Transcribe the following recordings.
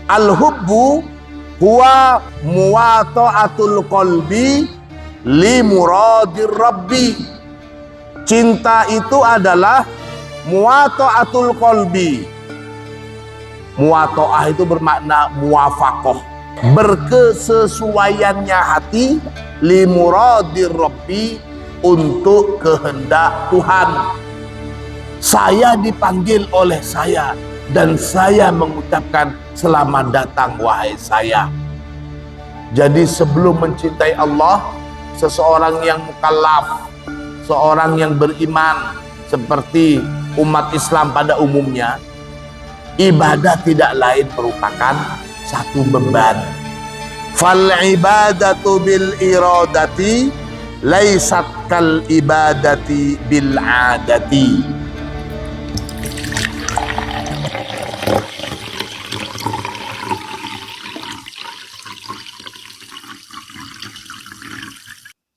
Al-hubbu huwa muwata'atul qalbi li muradir rabbi. Cinta itu adalah muwata'atul qalbi. Muwata'ah itu bermakna muwafaqah, berkesesuaiannya hati li muradir rabbi, untuk kehendak Tuhan. Saya dipanggil oleh saya dan saya mengucapkan selamat datang wahai saya. Jadi sebelum mencintai Allah, seseorang yang mukallaf, seorang yang beriman seperti umat Islam pada umumnya, ibadah tidak lain merupakan satu beban. Fal ibadatu bil iradati laisat kal ibadati bil adati.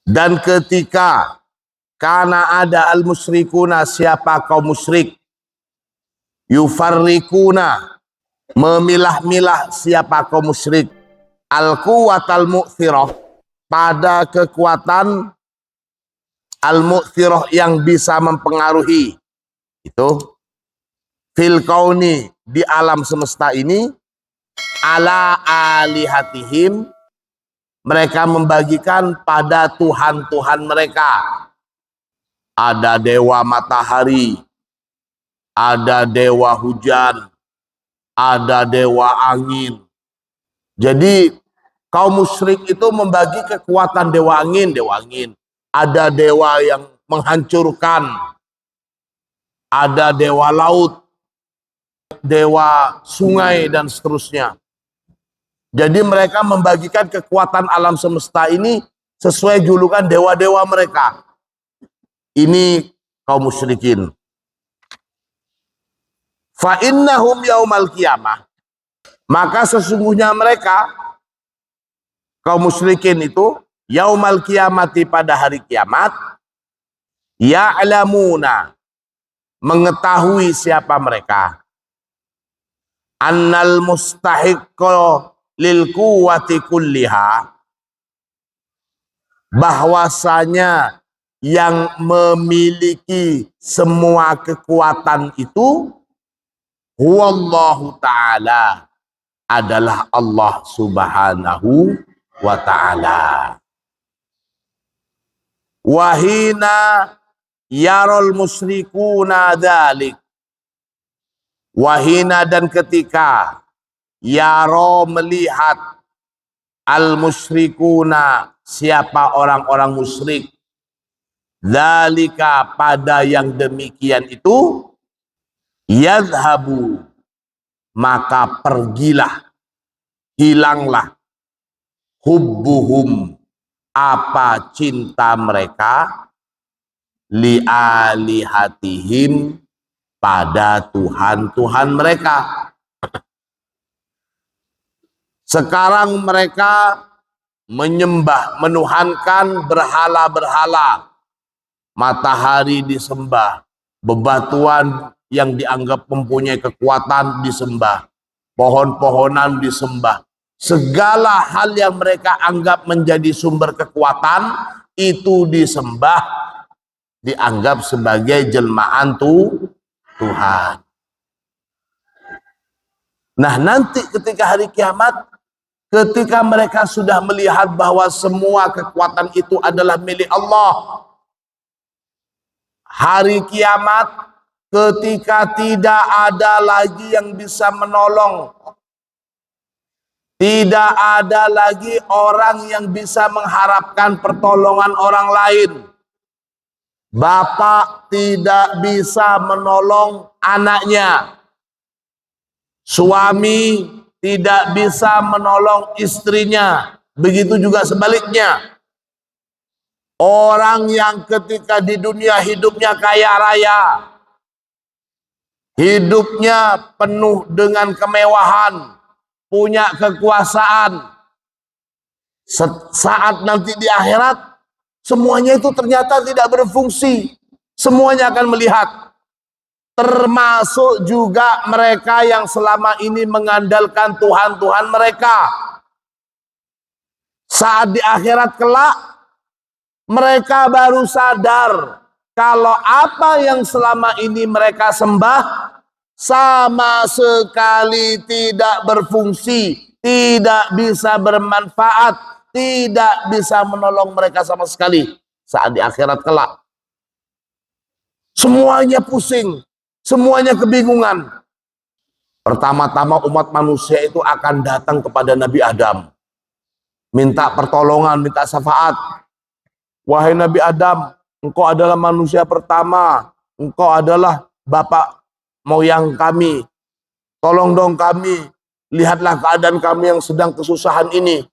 Dan ketika karena ada al-musyrikuna, siapa kaum musyrik, yufarrikuna, memilah-milah siapa kaum musyrik, al-quwatal mu'thirah, pada kekuatan al-mu'thirah yang bisa mempengaruhi, itu fil kauni, di alam semesta ini, ala alihatihim, mereka membagikan pada Tuhan-Tuhan mereka. Ada dewa matahari, ada dewa hujan, ada dewa angin. Jadi kaum musyrik itu membagi kekuatan dewa angin. Ada dewa yang menghancurkan, ada dewa laut, dewa sungai, dan seterusnya. Jadi mereka membagikan kekuatan alam semesta ini sesuai julukan dewa-dewa mereka. Ini kaum musyrikin. Fa innahum yaumal qiyamah, maka sesungguhnya mereka kaum musyrikin itu yaumal qiyamati, pada hari kiamat, ya'lamuna, mengetahui siapa mereka, annal mustahiqqo lil quwwati kulliha, bahwasanya yang memiliki semua kekuatan itu huwallahu ta'ala, adalah Allah subhanahu wa ta'ala. Wahina yarul musyrikuna dzalik, wahina, dan ketika yaro, melihat, al musyrikuna, siapa orang-orang musyrik, dzalika, pada yang demikian itu, yadhabu, maka pergilah, hilanglah, hubbuhum, apa cinta mereka, li alihatihim, pada Tuhan-Tuhan mereka. Sekarang mereka menyembah, menuhankan berhala-berhala. Matahari disembah, bebatuan yang dianggap mempunyai kekuatan disembah, pohon-pohonan disembah. Segala hal yang mereka anggap menjadi sumber kekuatan itu disembah, dianggap sebagai jelmaan Tuhan. Nah, nanti ketika hari kiamat, ketika mereka sudah melihat bahwa semua kekuatan itu adalah milik Allah, hari kiamat, ketika tidak ada lagi yang bisa menolong, tidak ada lagi orang yang bisa mengharapkan pertolongan orang lain. Bapak tidak bisa menolong anaknya, suami tidak bisa menolong istrinya, begitu juga sebaliknya. Orang yang ketika di dunia hidupnya kaya raya, hidupnya penuh dengan kemewahan, punya kekuasaan, saat nanti di akhirat semuanya itu ternyata tidak berfungsi. Semuanya akan melihat termasuk juga mereka yang selama ini mengandalkan Tuhan-Tuhan mereka. Saat di akhirat kelak, mereka baru sadar kalau apa yang selama ini mereka sembah sama sekali tidak berfungsi, tidak bisa bermanfaat, tidak bisa menolong mereka sama sekali. Saat di akhirat kelak, semuanya pusing, semuanya kebingungan. Pertama-tama umat manusia itu akan datang kepada Nabi Adam, minta pertolongan, minta syafaat. Wahai Nabi Adam, engkau adalah manusia pertama, engkau adalah bapak moyang kami, tolong dong kami, lihatlah keadaan kami yang sedang kesusahan ini.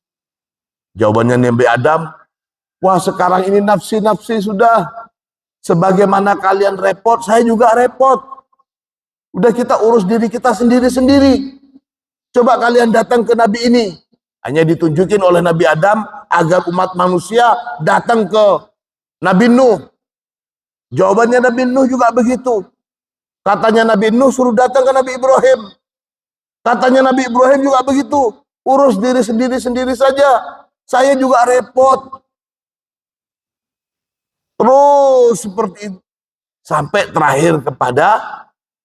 Jawabannya Nabi Adam, wah sekarang ini nafsi-nafsi sudah, sebagaimana kalian repot, saya juga repot. Udah kita urus diri kita sendiri-sendiri. Coba kalian datang ke Nabi ini. Hanya ditunjukin oleh Nabi Adam agar umat manusia datang ke Nabi Nuh. Jawabannya Nabi Nuh juga begitu. Katanya Nabi Nuh suruh datang ke Nabi Ibrahim. Katanya Nabi Ibrahim juga begitu. Urus diri sendiri-sendiri saja. Saya juga repot. Terus seperti itu. Sampai terakhir kepada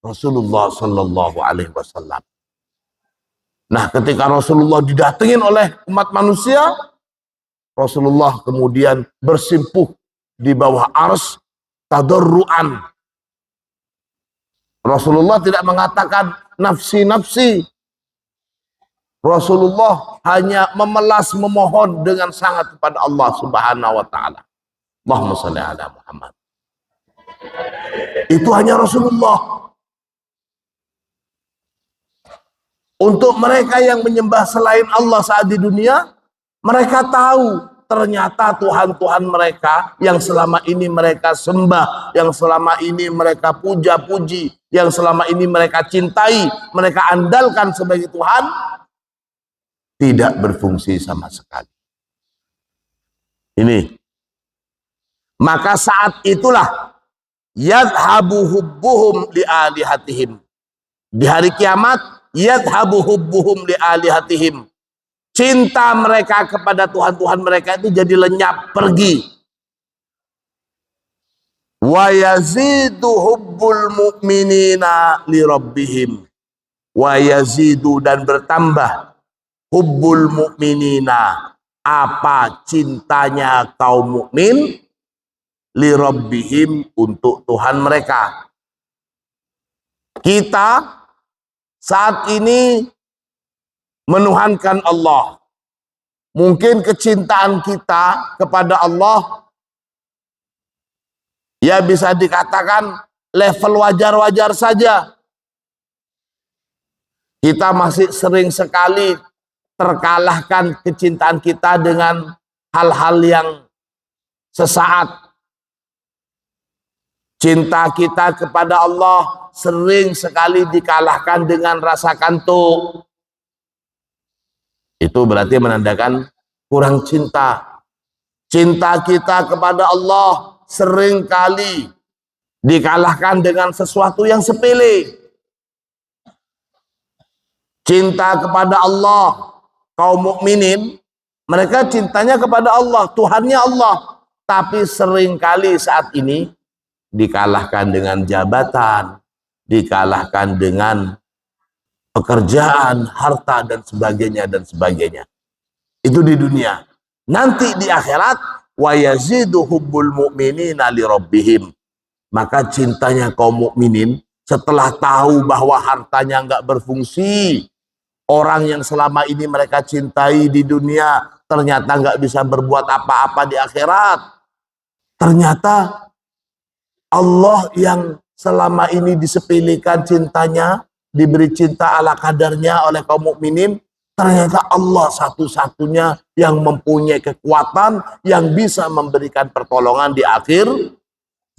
Rasulullah Sallallahu Alaihi Wasallam. Nah, ketika Rasulullah didatengin oleh umat manusia, Rasulullah kemudian bersimpuh di bawah ars tadarruan. Rasulullah tidak mengatakan nafsi-nafsi. Rasulullah hanya memelas memohon dengan sangat kepada Allah Subhanahu wa taala. Allahumma shalli ala Muhammad. Itu hanya Rasulullah. Untuk mereka yang menyembah selain Allah saat di dunia, mereka tahu ternyata Tuhan-Tuhan mereka yang selama ini mereka sembah, yang selama ini mereka puja-puji, yang selama ini mereka cintai, mereka andalkan sebagai Tuhan, tidak berfungsi sama sekali. Ini. Maka saat itulah yadhabu hubbuhum li alihatihim. Di hari kiamat, yadhabu hubbuhum li alihatihim. Cinta mereka kepada Tuhan-Tuhan mereka itu jadi lenyap, pergi. Wa yazidu hubbul mu'minina li rabbihim. Wa yazidu dan bertambah hubbul mu'minina, apa cintanya kaum mukmin li rabbihim untuk Tuhan mereka. Kita saat ini menuhankan Allah. Mungkin kecintaan kita kepada Allah ya bisa dikatakan level wajar-wajar saja. Kita masih sering sekali terkalahkan kecintaan kita dengan hal-hal yang sesaat. Cinta kita kepada Allah sering sekali dikalahkan dengan rasa kantuk. Itu berarti menandakan kurang cinta. Cinta kita kepada Allah sering kali dikalahkan dengan sesuatu yang sepele. Cinta kepada Allah, kaum mukminin, mereka cintanya kepada Allah, Tuhannya Allah. Tapi sering kali saat ini dikalahkan dengan jabatan, dikalahkan dengan pekerjaan, harta dan sebagainya dan sebagainya. Itu di dunia. Nanti di akhirat wa yazidu hubbul mu'minina li rabbihim. Maka cintanya kaum mukminin setelah tahu bahwa hartanya enggak berfungsi, orang yang selama ini mereka cintai di dunia ternyata enggak bisa berbuat apa-apa di akhirat. Ternyata Allah yang selama ini disepelekan cintanya, diberi cinta ala kadarnya oleh kaum mukminin, ternyata Allah satu-satunya yang mempunyai kekuatan yang bisa memberikan pertolongan di akhir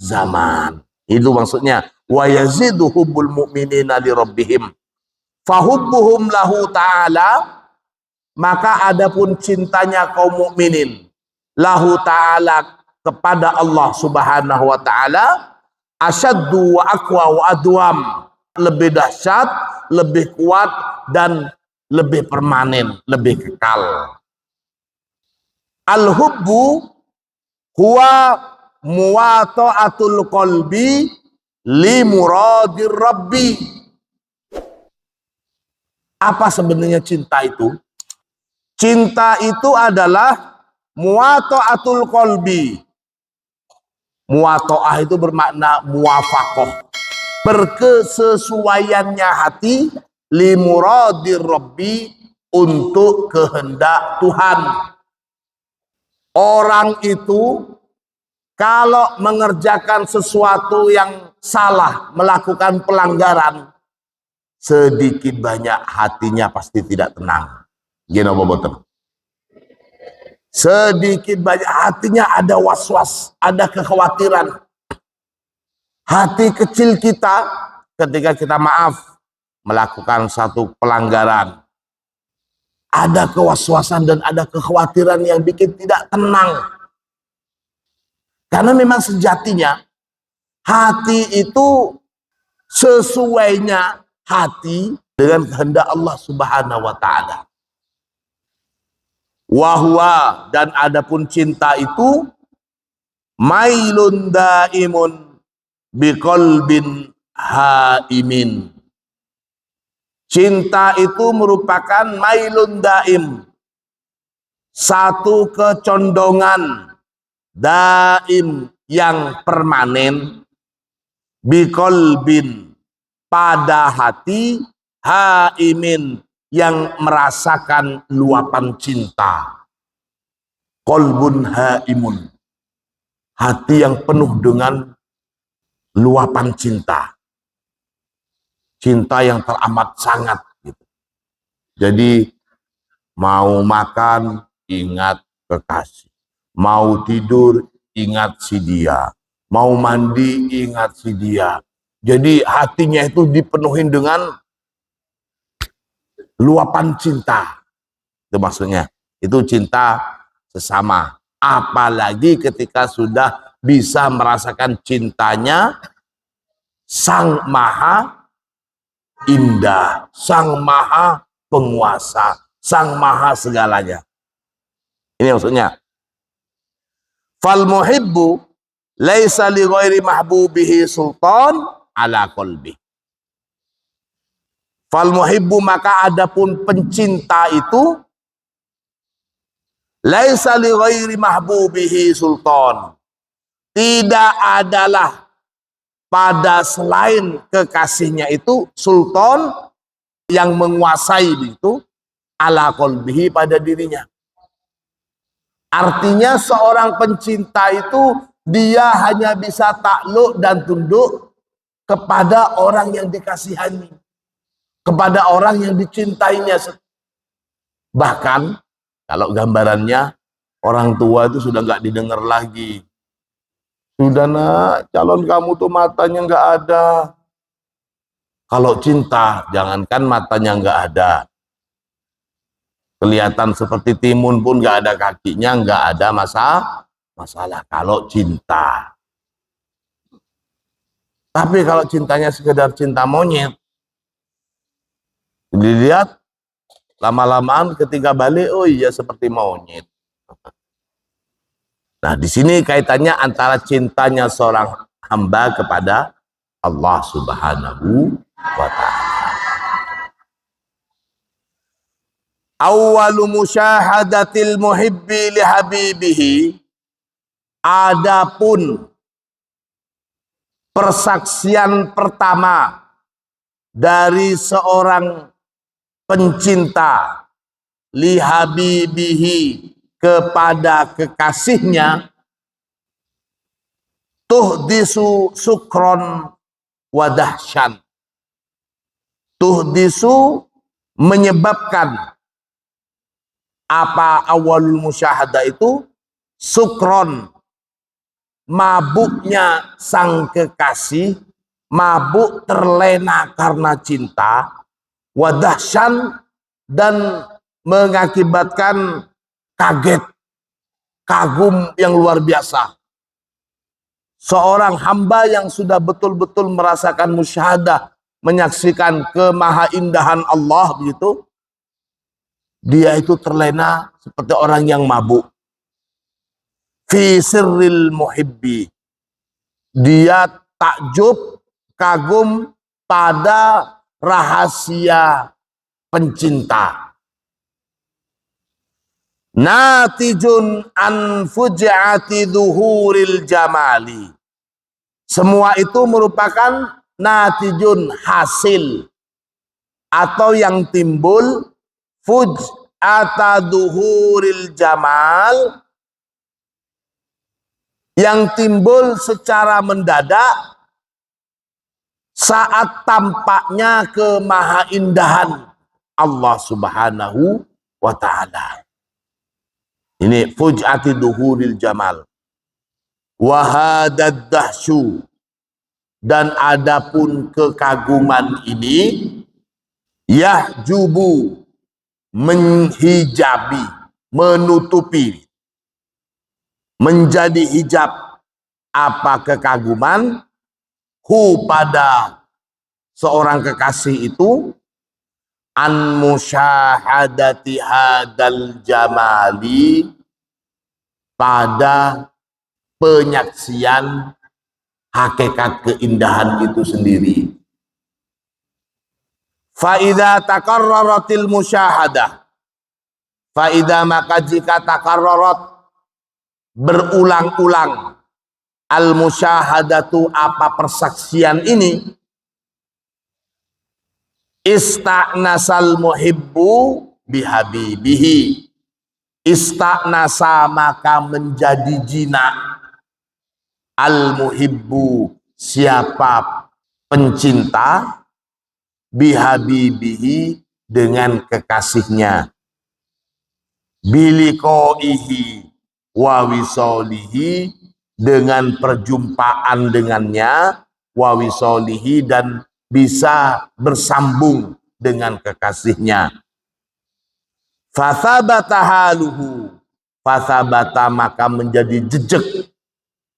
zaman. Itu maksudnya wa yazidu hubbul mu'minina li rabbihim fahubbuhum lahu ta'ala. Maka adapun cintanya kaum mukminin lahu ta'ala kepada Allah Subhanahu wa taala, asyaddu wa aqwa wa adwam, lebih dahsyat, lebih kuat, dan lebih permanen, lebih kekal. Al-hubbu huwa muwata'atul qalbi li muradir rabbi. Apa sebenarnya cinta itu? Cinta itu adalah muwata'atul qalbi. Muwata'ah itu bermakna muwafaqah, berkesesuaiannya hati li muradir rabbi, untuk kehendak Tuhan. Orang itu kalau mengerjakan sesuatu yang salah, melakukan pelanggaran, sedikit banyak hatinya pasti tidak tenang. Gini apa betul? Sedikit banyak hatinya ada was-was, ada kekhawatiran. Hati kecil kita ketika kita maaf melakukan satu pelanggaran, ada kewaswasan dan ada kekhawatiran yang bikin tidak tenang. Karena memang sejatinya hati itu sesuainya hati dengan kehendak Allah Subhanahu wa taala. Wahwa, dan adapun cinta itu mailun daimun biqalbin haimin. Cinta itu merupakan mailun daim, satu kecondongan daim yang permanen, biqalbin, pada hati, haimin, yang merasakan luapan cinta. Qalbun haimun, hati yang penuh dengan luapan cinta. Cinta yang teramat sangat gitu. Jadi mau makan ingat kekasih, mau tidur ingat si dia, mau mandi ingat si dia. Jadi hatinya itu dipenuhi dengan luapan cinta. Itu maksudnya. Itu cinta sesama. Apalagi ketika sudah bisa merasakan cintanya Sang Maha Indah, Sang Maha Penguasa, Sang Maha segalanya. Ini maksudnya. Fal muhibbu laisa li ghairi mahbubihi sultan ala qalbi. Fal muhibbu, maka adapun pencinta itu laisa li ghairi mahbubihi sultan, tidak adalah pada selain kekasihnya itu sultan yang menguasai itu ala qalbihi, pada dirinya. Artinya seorang pencinta itu dia hanya bisa takluk dan tunduk kepada orang yang dikasihani, kepada orang yang dicintainya. Bahkan kalau gambarannya orang tua itu sudah nggak didengar lagi. Sudah nak, calon kamu tuh matanya nggak ada. Kalau cinta, jangankan matanya nggak ada, kelihatan seperti timun pun nggak ada kakinya, nggak ada masalah kalau cinta. Tapi kalau cintanya sekedar cinta monyet, dilihat lama-lamaan ketika balik, oh iya seperti monyet. Nah, di sini kaitannya antara cintanya seorang hamba kepada Allah Subhanahu wa ta'ala. Awwalu musyahadatil muhibbi li habibihi, adapun persaksian pertama dari seorang pencinta li habibihi, kepada kekasihnya, tuhdisu sukron wadahsyan. Tuhdisu, menyebabkan, apa awalul musyahadah itu? Sukron, mabuknya sang kekasih, mabuk terlena karena cinta, wadahsyan, dan mengakibatkan kaget, kagum yang luar biasa. seorang hamba yang sudah betul-betul merasakan musyahadah, menyaksikan kemahaindahan Allah begitu, dia itu terlena seperti orang yang mabuk. Fi sirril muhibbi, dia takjub, kagum pada rahasia pencinta. Natijun an fuj'ati dhuhuril jamali. Semua itu merupakan natijun, hasil atau yang timbul fuj'ata dhuhuril jamal, yang timbul secara mendadak saat tampaknya kemahaindahan Allah Subhanahu wa ta'ala. Ini fuj'ati duhuril jamal. Wahadad dahsyu, dan adapun kekaguman ini yahjubu, menghijabi, menutupi, menjadi hijab apa kekaguman hu pada seorang kekasih itu an musyahadati hadal jamali, pada penyaksian hakikat keindahan itu sendiri. Faida takarraratil musyahadah, faida maka jika takarrarat, berulang-ulang, al musyahadatu apa persaksian ini, ista'nasal muhibbu bihabibihi, ista'nasa maka menjadi jinak, al muhibbu siapa pencinta, bihabibihi dengan kekasihnya, biliqaihi wa wisolihi dengan perjumpaan dengannya, wa wisolihi dan bisa bersambung dengan kekasihnya. Fathabata haluhu, fathabata maka menjadi jejak,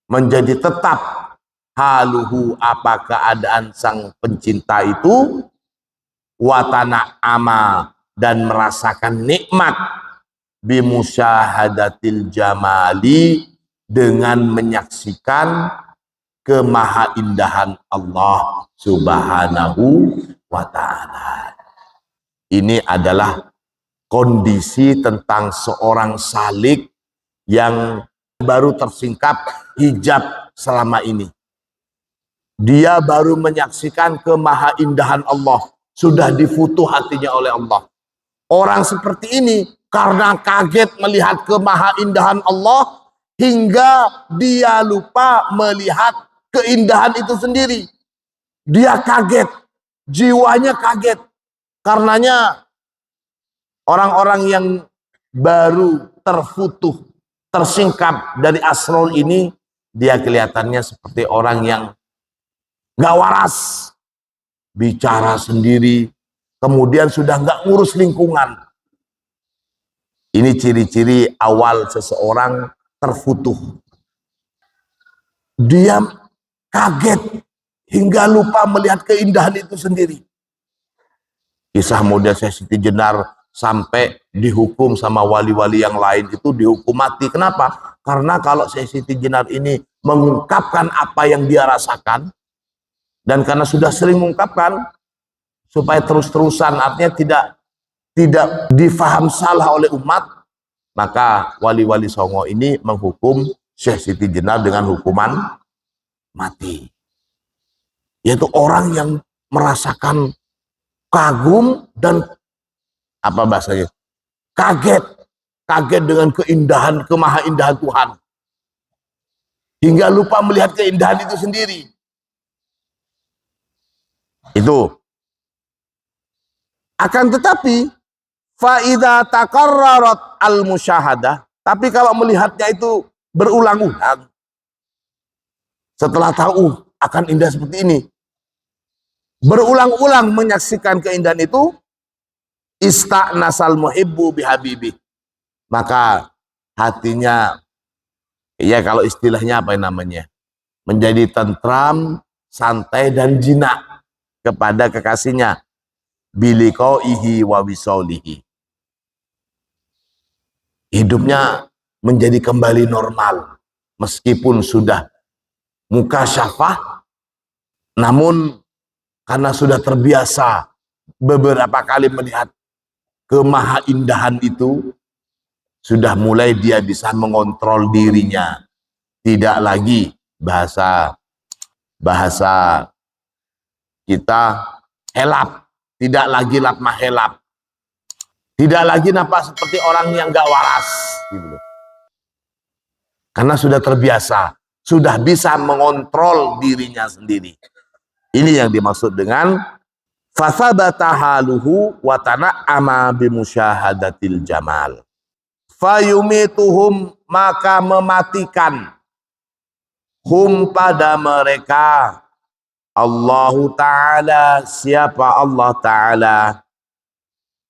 menjadi tetap, haluhu apa keadaan sang pencinta itu, watana ama dan merasakan nikmat, bimusyahadatil jamali dengan menyaksikan kemahaindahan Allah Subhanahu wa ta'ala. Ini adalah kondisi tentang seorang salik yang baru tersingkap hijab selama ini. Dia baru menyaksikan kemahaindahan Allah, sudah difutuh hatinya oleh Allah. Orang seperti ini karena kaget melihat kemahaindahan Allah hingga dia lupa melihat keindahan itu sendiri. Dia kaget, jiwanya kaget. Karenanya orang-orang yang baru terfutuh, tersingkap dari asrul ini, dia kelihatannya seperti orang yang gak waras, bicara sendiri, kemudian sudah gak ngurus lingkungan. Ini ciri-ciri awal seseorang terfutuh. Dia kaget hingga lupa melihat keindahan itu sendiri. Kisah model Siti Jenar sampai dihukum sama wali-wali yang lain itu dihukum mati. Kenapa? Karena kalau Siti Jenar ini mengungkapkan apa yang dia rasakan, dan karena sudah sering mengungkapkan, supaya terus-terusan artinya tidak difaham salah oleh umat, maka wali-wali Songo ini menghukum Syekh Siti Jenar dengan hukuman mati. Yaitu orang yang merasakan kagum dan apa bahasanya? Kaget dengan keindahan, kemahaindahan Tuhan. Hingga lupa melihat keindahan itu sendiri. Itu. Akan tetapi faida takarrarat al-musyahadah, tapi kalau melihatnya itu berulang-ulang, setelah tahu akan indah seperti ini, berulang-ulang menyaksikan keindahan itu, ista'nasal muhibbu bihabibi, maka hatinya, ya kalau istilahnya apa namanya, menjadi tentram, santai dan jinak kepada kekasihnya. Biliqaihi wa wisaulihi. Hidupnya menjadi kembali normal meskipun sudah mukasyafah, namun karena sudah terbiasa beberapa kali melihat kemahaindahan itu, sudah mulai dia bisa mengontrol dirinya. Tidak lagi bahasa kita helap, tidak lagi lapmah helap, tidak lagi nampak seperti orang yang gak waras gitu. Karena sudah terbiasa, sudah bisa mengontrol dirinya sendiri. Ini yang dimaksud dengan fasabata haluhu wa tana'ama bimusyahadatil jamal. Fayumituhum, maka mematikan hum pada mereka Allahu Ta'ala, siapa Allah Ta'ala,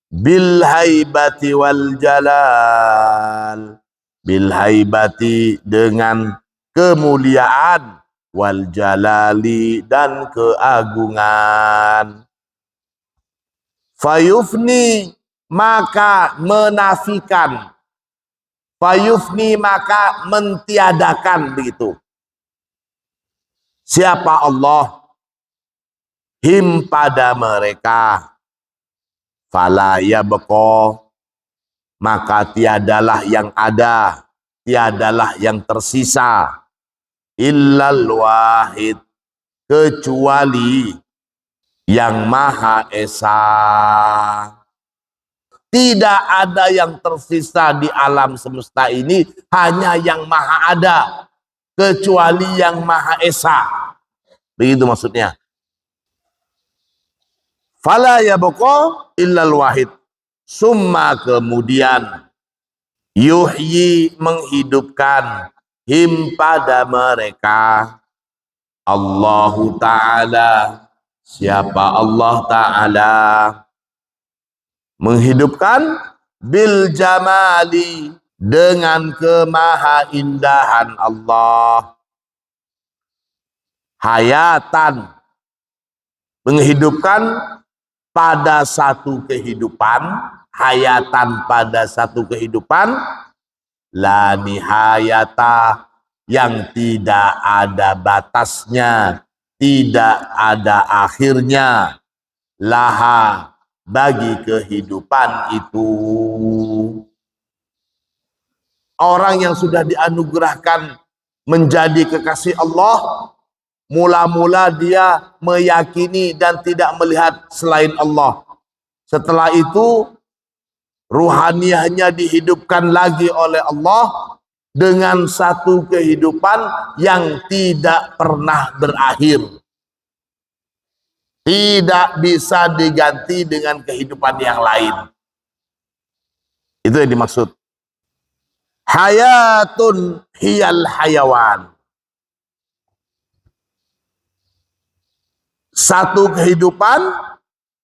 bil haibati wal jalal, bil haibati dengan kemuliaan, wal jalali dan keagungan. Fayufni, maka menafikan, fayufni maka mentiadakan, begitu. Siapa Allah? Him pada mereka. Fala yabqa, maka tiadalah yang ada, tiadalah yang tersisa, illal wahid, kecuali yang Maha Esa. Tidak ada yang tersisa di alam semesta ini, hanya yang Maha ada, kecuali yang Maha Esa. Begitu maksudnya. Fala yabqa illal wahid. Summa, kemudian, yuhyi, menghidupkan, him pada mereka, Allahu Ta'ala, siapa Allah Ta'ala, menghidupkan bil jamali, dengan kemahaindahan Allah, hayatan, menghidupkan pada satu kehidupan, hayatan pada satu kehidupan, la nihayata, yang tidak ada batasnya, tidak ada akhirnya, laha, bagi kehidupan itu. Orang yang sudah dianugerahkan menjadi kekasih Allah, mula-mula dia meyakini dan tidak melihat selain Allah. Setelah itu ruhaniyahnya dihidupkan lagi oleh Allah dengan satu kehidupan yang tidak pernah berakhir. Tidak bisa diganti dengan kehidupan yang lain. Itu yang dimaksud. Hayatun hiyal hayawan. Satu kehidupan,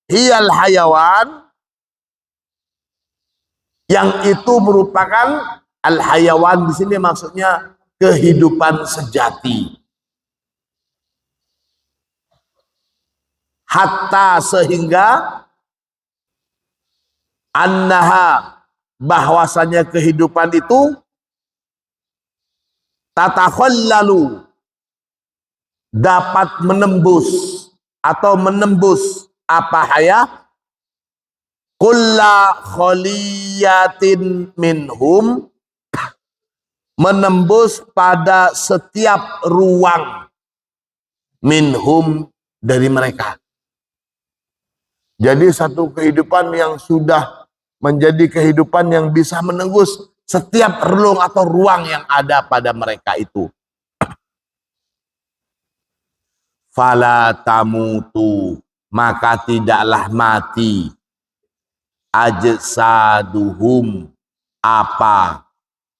hiyal hayawan, yang itu merupakan al-hayawan di sini maksudnya kehidupan sejati. Hatta, sehingga, annaha, bahwasanya kehidupan itu, tatakhallalu, dapat menembus atau menembus apa haya, kulla kholiyatin minhum, menembus pada setiap ruang, minhum, dari mereka. Jadi satu kehidupan yang sudah menjadi kehidupan yang bisa menembus setiap relung atau ruang yang ada pada mereka itu. Fala tamutu, maka tidaklah mati, ajsaduhum, apa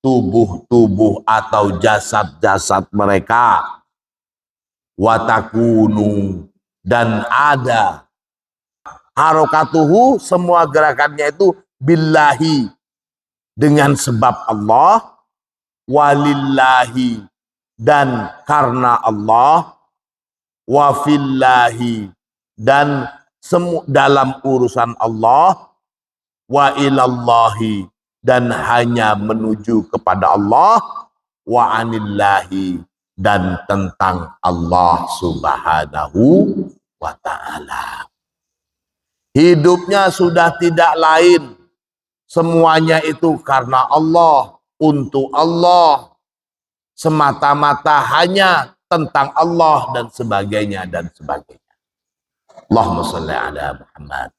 tubuh-tubuh atau jasad-jasad mereka, watakunu, dan ada, harokatuhu, semua gerakannya itu billahi, dengan sebab Allah, walillahi, dan karena Allah, wa fillahi, dan dalam urusan Allah, wa ilallahi, dan hanya menuju kepada Allah, wa anillahi, dan tentang Allah subhanahu wa ta'ala. Hidupnya sudah tidak lain, semuanya itu karena Allah, untuk Allah, semata-mata hanya tentang Allah dan sebagainya dan sebagainya. Allahumma salli ala Muhammad.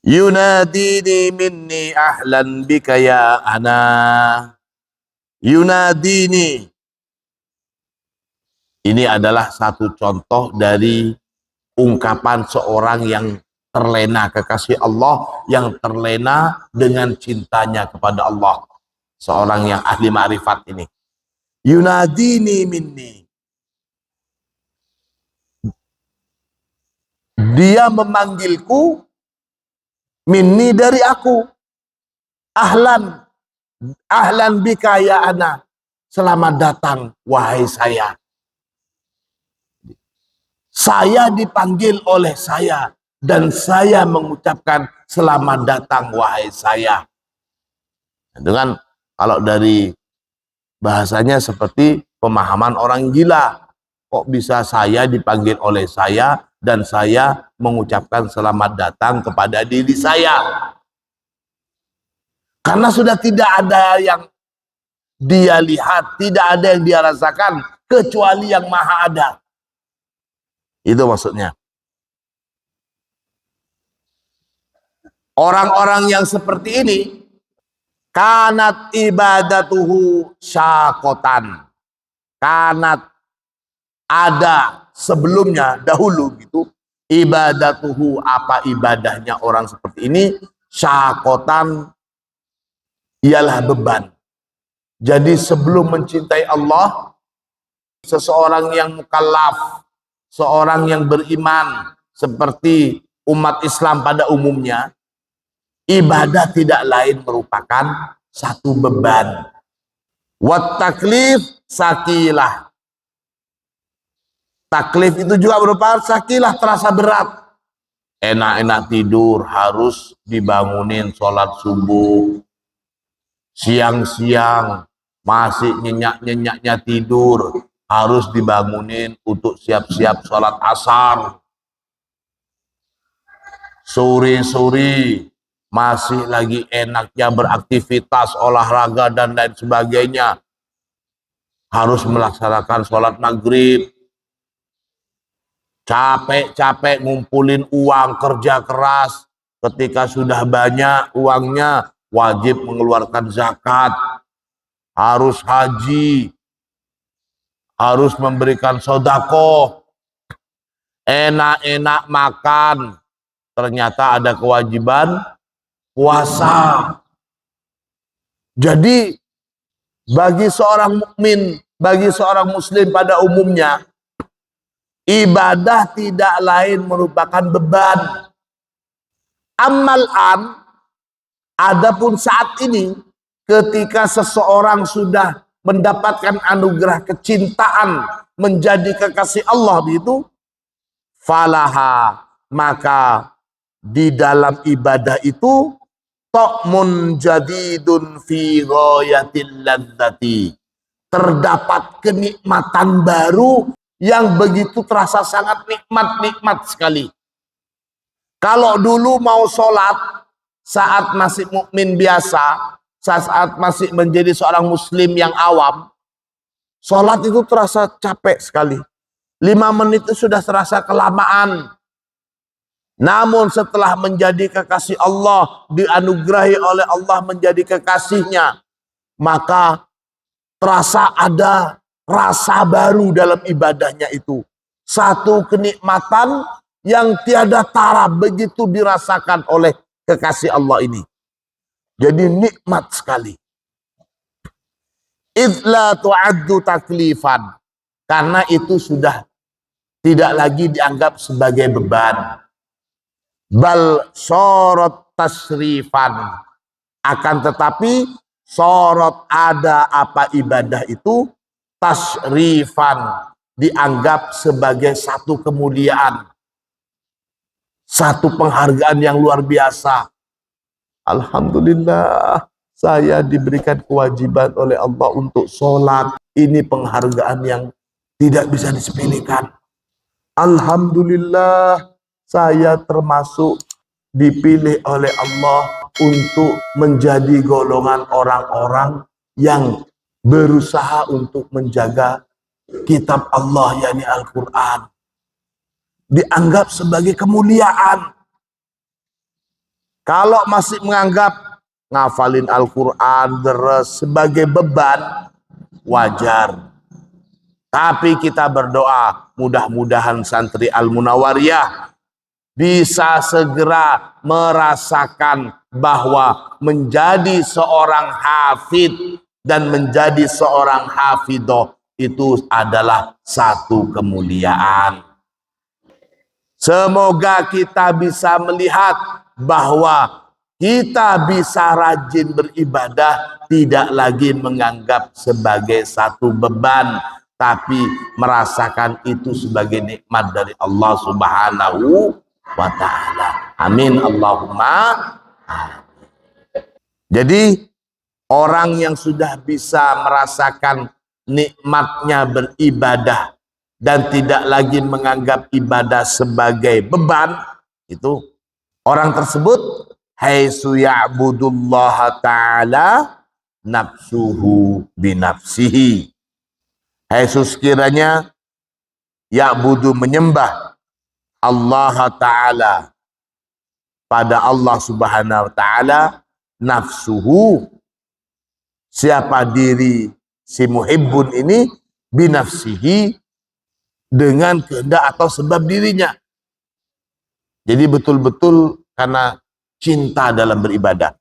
Yunadini minni ahlan bika ya ana. Yunadini. Ini adalah satu contoh dari ungkapan seorang yang terlena kekasih Allah, yang terlena dengan cintanya kepada Allah. Seorang yang ahli ma'rifat ini. Yunadini minni. Dia memanggilku, minni dari aku. Ahlan. Ahlan bika ya ana. Selamat datang wahai saya. Saya dipanggil oleh saya. Dan saya mengucapkan selamat datang wahai saya. Dengan kalau dari bahasanya seperti pemahaman orang gila. Kok bisa saya dipanggil oleh saya dan saya mengucapkan selamat datang kepada diri saya? Karena sudah tidak ada yang dia lihat, tidak ada yang dia rasakan kecuali yang maha ada. Itu maksudnya. Orang-orang yang seperti ini, kanat ibadatuhu syakotan. Kanat, ada sebelumnya, dahulu gitu, ibadatuhu, apa ibadahnya orang seperti ini, syakotan, ialah beban. Jadi sebelum mencintai Allah, seseorang yang mukallaf, seorang yang beriman, seperti umat Islam pada umumnya, ibadah tidak lain merupakan satu beban. Wat taklif sakilah. Taklif itu juga merupakan sakilah, terasa berat. Enak-enak tidur, harus dibangunin sholat subuh. Siang-siang masih nyenyak-nyenyaknya tidur, harus dibangunin untuk siap-siap sholat asar. Sore-sore masih lagi enaknya beraktivitas, olahraga dan lain sebagainya. Harus melaksanakan sholat maghrib. Capek-capek ngumpulin uang, kerja keras. Ketika sudah banyak uangnya, wajib mengeluarkan zakat. Harus haji. Harus memberikan sedekah. Enak-enak makan. Ternyata ada kewajiban puasa. Jadi bagi seorang mukmin, bagi seorang muslim pada umumnya, ibadah tidak lain merupakan beban. Amalan, adapun saat ini ketika seseorang sudah mendapatkan anugerah kecintaan menjadi kekasih Allah itu, falaha, maka di dalam ibadah itu ta'mun jadidun fi ghayatil ladzati, terdapat kenikmatan baru yang begitu terasa sangat nikmat sekali. Kalau dulu mau sholat saat masih mukmin biasa, saat masih menjadi seorang muslim yang awam, sholat itu terasa capek sekali. 5 menit itu sudah terasa kelamaan. Namun setelah menjadi kekasih Allah, dianugerahi oleh Allah menjadi kekasihnya, maka terasa ada rasa baru dalam ibadahnya itu. Satu kenikmatan yang tiada tara begitu dirasakan oleh kekasih Allah ini. Jadi nikmat sekali. Idla tu'addu taklifan. Karena itu sudah tidak lagi dianggap sebagai beban. Bal sorot tasrifan, akan tetapi sorot ada apa ibadah itu tasrifan, dianggap sebagai satu kemuliaan, satu penghargaan yang luar biasa. Alhamdulillah, saya diberikan kewajiban oleh Allah untuk sholat. Ini penghargaan yang tidak bisa disepelekan. Alhamdulillah, saya termasuk dipilih oleh Allah untuk menjadi golongan orang-orang yang berusaha untuk menjaga kitab Allah, yakni Al-Quran. Dianggap sebagai kemuliaan. Kalau masih menganggap ngafalin Al-Quran deres sebagai beban, wajar. Tapi kita berdoa, mudah-mudahan santri Al-Munawariyah bisa segera merasakan bahwa menjadi seorang hafid dan menjadi seorang hafidoh itu adalah satu kemuliaan. Semoga kita bisa melihat bahwa kita bisa rajin beribadah, tidak lagi menganggap sebagai satu beban, tapi merasakan itu sebagai nikmat dari Allah Subhanahu wa ta'ala. Amin Allahumma. Jadi orang yang sudah bisa merasakan nikmatnya beribadah dan tidak lagi menganggap ibadah sebagai beban, itu orang tersebut haitsu ya'budullaha ta'ala nafsuhu binafsihi. Haitsu sekiranya ya'budu menyembah Allah Ta'ala pada Allah Subhanahu wa Ta'ala, nafsuhu, siapa diri si muhibbun ini, binafsihi, dengan kehendak atau sebab dirinya. Jadi betul-betul karena cinta dalam beribadah.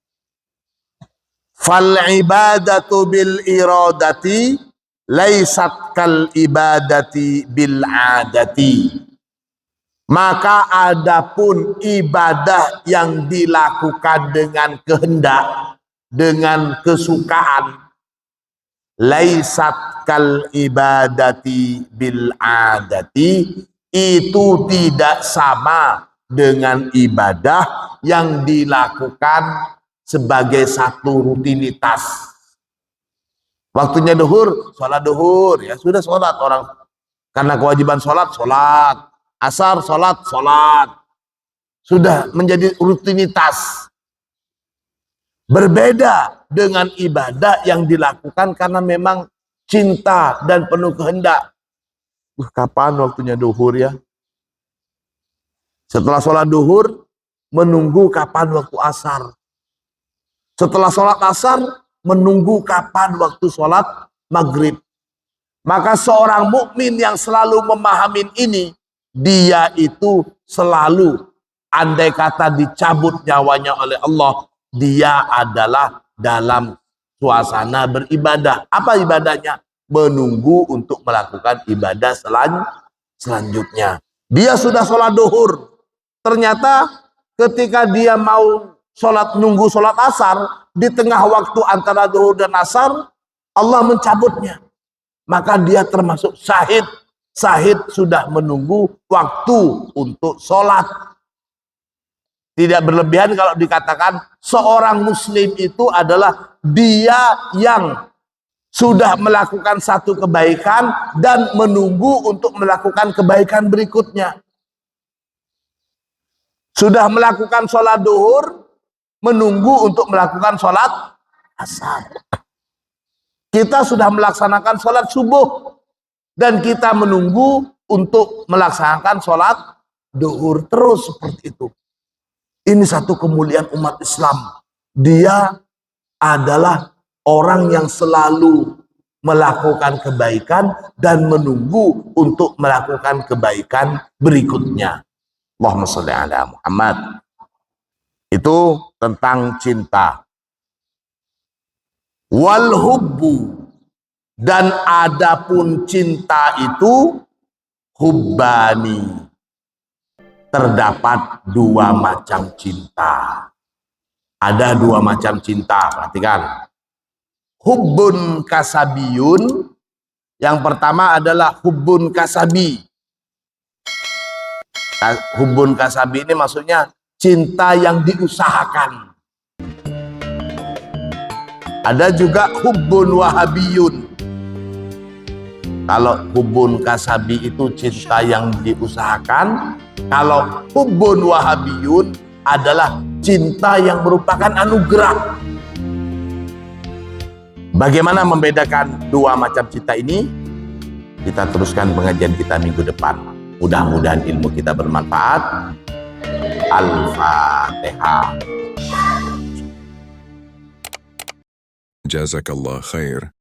Fal ibadatu bil iradati laisat kal ibadati bil adati. Maka adapun ibadah yang dilakukan dengan kehendak, dengan kesukaan, laisat kal ibadati bil adati, itu tidak sama dengan ibadah yang dilakukan sebagai satu rutinitas. Waktunya duhur, sholat duhur, ya sudah sholat orang. Karena kewajiban sholat, sholat. Asar, sholat, sholat. Sudah menjadi rutinitas. Berbeda dengan ibadah yang dilakukan karena memang cinta dan penuh kehendak. Kapan waktunya duhur ya? Setelah sholat duhur, menunggu kapan waktu asar. Setelah sholat asar, menunggu kapan waktu sholat maghrib. Maka seorang mukmin yang selalu memahami ini, dia itu selalu, andai kata dicabut nyawanya oleh Allah, dia adalah dalam suasana beribadah. Apa ibadahnya? Menunggu untuk melakukan ibadah selanjutnya. Dia sudah sholat duhur. Ternyata ketika dia mau nunggu sholat asar, di tengah waktu antara duhur dan asar, Allah mencabutnya. Maka dia termasuk syahid. Syahid sudah menunggu waktu untuk sholat. Tidak berlebihan kalau dikatakan seorang muslim itu adalah dia yang sudah melakukan satu kebaikan dan menunggu untuk melakukan kebaikan berikutnya. Sudah melakukan sholat duhur, menunggu untuk melakukan sholat asar. Kita sudah melaksanakan sholat subuh dan kita menunggu untuk melaksanakan sholat duhur, terus seperti itu. Ini satu kemuliaan umat Islam. Dia adalah orang yang selalu melakukan kebaikan dan menunggu untuk melakukan kebaikan berikutnya. Allahumma sholli ala Muhammad. Itu tentang cinta. Wal hubbu, dan adapun cinta itu hubbani. Terdapat dua macam cinta. Ada dua macam cinta, perhatikan. hubbun kasabiyun. Yang pertama adalah hubbun kasabi. Hubbun kasabi ini maksudnya cinta yang diusahakan. Ada juga hubbun wahabiyun. Kalau hubbun kasabi itu cinta yang diusahakan, kalau hubbun wahabiyun adalah cinta yang merupakan anugerah. Bagaimana membedakan dua macam cinta ini? Kita teruskan pengajian kita minggu depan. Mudah-mudahan ilmu kita bermanfaat. Al-Fatihah. Jazakallah khair.